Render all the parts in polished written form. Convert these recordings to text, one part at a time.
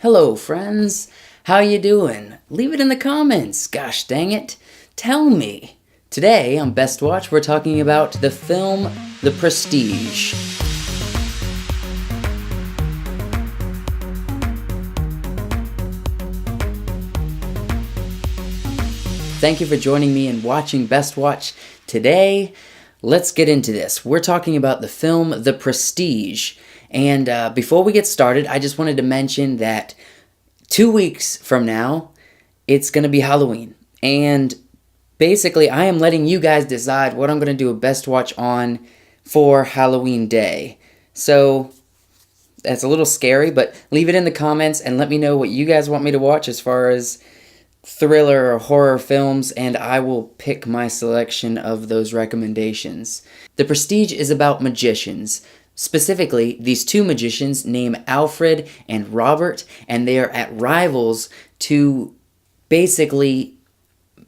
Hello, friends. How you doing? Leave it in the comments. Gosh dang it. Tell me. Today on Best Watch, we're talking about the film The Prestige. Thank you for joining me and watching Best Watch. Today, let's get into this. We're talking about the film The Prestige. And before we get started, I just wanted to mention that 2 weeks from now, it's going to be Halloween. And basically, I am letting you guys decide what I'm going to do a Best Watch on for Halloween Day. So, that's a little scary, but leave it in the comments and let me know what you guys want me to watch as far as thriller or horror films, and I will pick my selection of those recommendations. The Prestige is about magicians. Specifically, these two magicians named Alfred and Robert, and they are at rivals to basically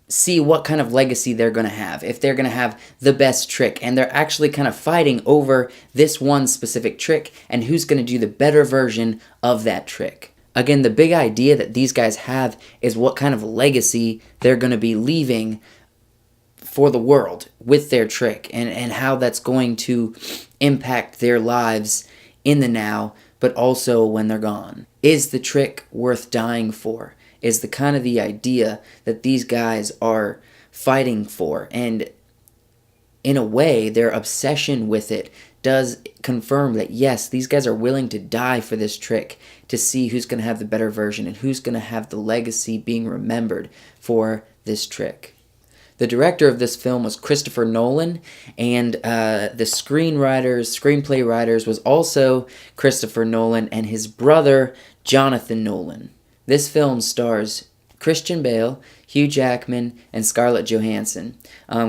see what kind of legacy they're going to have, if they're going to have the best trick, and they're actually kind of fighting over this one specific trick and who's going to do the better version of that trick. Again, the big idea that these guys have is what kind of legacy they're going to be leaving for the world with their trick, and how that's going to impact their lives in the now, but also when they're gone. Is the trick worth dying for? Is the idea that these guys are fighting for. And in a way, their obsession with it does confirm that yes, these guys are willing to die for this trick to see who's going to have the better version and who's going to have the legacy being remembered for this trick. The director of this film was Christopher Nolan, and the screenplay writers was also Christopher Nolan and his brother Jonathan Nolan. This film stars Christian Bale, Hugh Jackman, and Scarlett Johansson.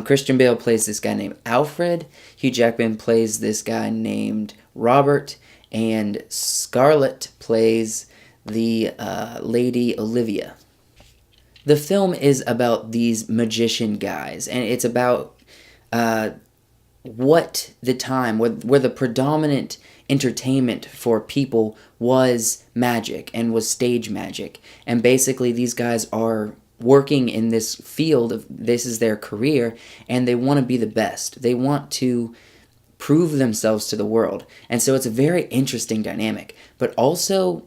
Christian Bale plays this guy named Alfred, Hugh Jackman plays this guy named Robert, and Scarlett plays the lady Olivia. The film is about these magician guys, and it's about what the time, where the predominant entertainment for people was magic and was stage magic. And basically these guys are working in this field of, this is their career, and they want to be the best. They want to prove themselves to the world. And so it's a very interesting dynamic. But also,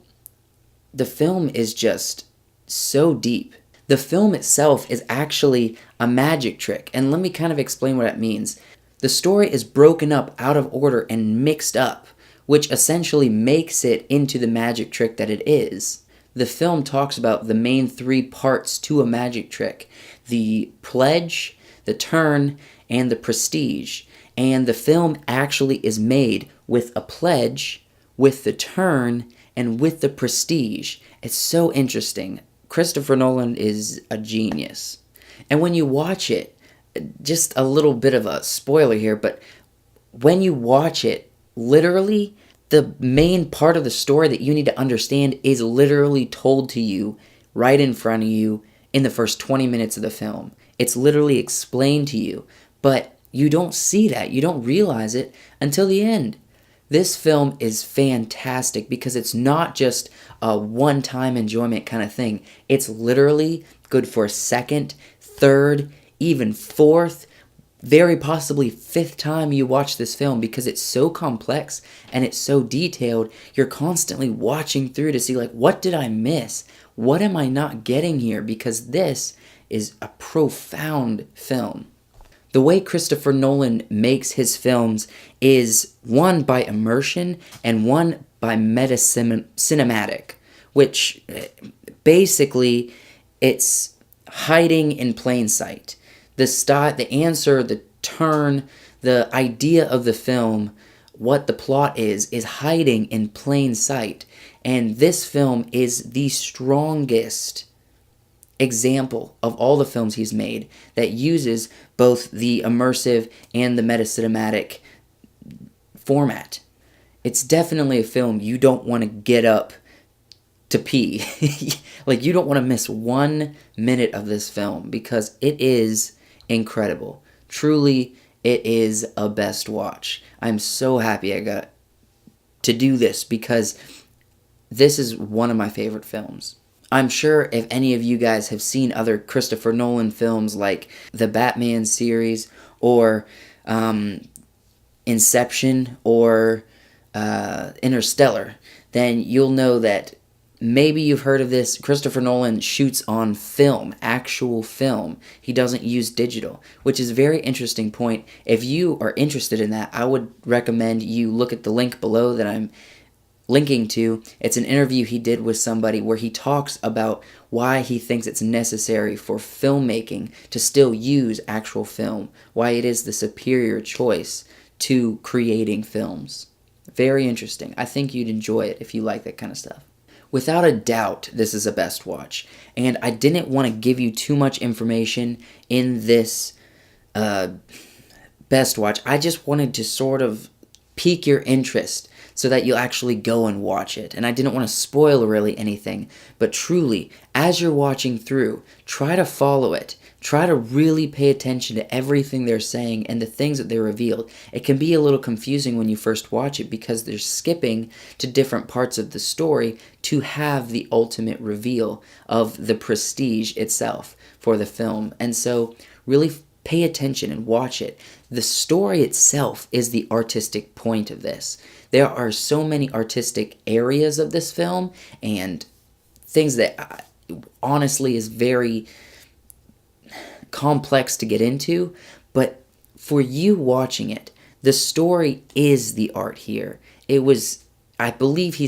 the film is just so deep. The film itself is actually a magic trick, and let me kind of explain what that means. The story is broken up out of order and mixed up, which essentially makes it into the magic trick that it is. The film talks about the main three parts to a magic trick: the pledge, the turn, and the prestige. And the film actually is made with a pledge, with the turn, and with the prestige. It's so interesting. Christopher Nolan is a genius. And when you watch it, just a little bit of a spoiler here, but when you watch it, literally, the main part of the story that you need to understand is literally told to you right in front of you in the first 20 minutes of the film. It's literally explained to you, but you don't see that. You don't realize it until the end. This film is fantastic because it's not just a one-time enjoyment kind of thing. It's literally good for a second, third, even fourth, very possibly fifth time you watch this film, because it's so complex and it's so detailed. You're constantly watching through to see, like, what did I miss? What am I not getting here? Because this is a profound film. The way Christopher Nolan makes his films is one by immersion and one by meta-cinematic, which basically it's hiding in plain sight. The answer, the turn, the idea of the film, what the plot is hiding in plain sight. And this film is the strongest example of all the films he's made that uses both the immersive and the meta-cinematic format. It's definitely a film you don't want to get up to pee. Like, you don't want to miss 1 minute of this film because it is incredible. Truly, it is a best watch. I'm so happy I got to do this because this is one of my favorite films. I'm sure if any of you guys have seen other Christopher Nolan films like the Batman series or Inception or Interstellar, then you'll know that maybe you've heard of this. Christopher Nolan shoots on film, actual film. He doesn't use digital, which is a very interesting point. If you are interested in that, I would recommend you look at the link below that I'm linking to. It's an interview he did with somebody where he talks about why he thinks it's necessary for filmmaking to still use actual film, why it is the superior choice to creating films. Very interesting. I think you'd enjoy it if you like that kind of stuff. Without a doubt, this is a best watch, and I didn't want to give you too much information in this best watch. I just wanted to sort of pique your interest so that you'll actually go and watch it. And I didn't want to spoil really anything, but truly, as you're watching through, try to follow it. Try to really pay attention to everything they're saying and the things that they revealed. It can be a little confusing when you first watch it because they're skipping to different parts of the story to have the ultimate reveal of the prestige itself for the film. And so really pay attention and watch it. The story itself is the artistic point of this. There are so many artistic areas of this film and things that honestly is very complex to get into, but for you watching it, the story is the art here. It was, I believe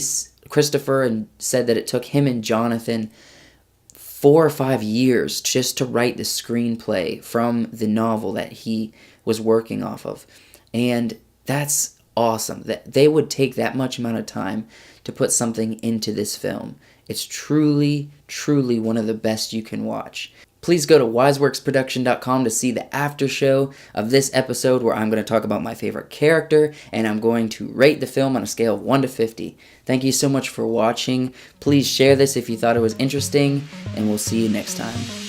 Christopher and said that it took him and Jonathan 4 or 5 years just to write the screenplay from the novel that he was working off of. And that's awesome that they would take that much amount of time to put something into this film. It's truly, truly one of the best you can watch. Please go to wiseworksproduction.com to see the after show of this episode where I'm going to talk about my favorite character and I'm going to rate the film on a scale of 1 to 50. Thank you so much for watching. Please share this if you thought it was interesting, and we'll see you next time.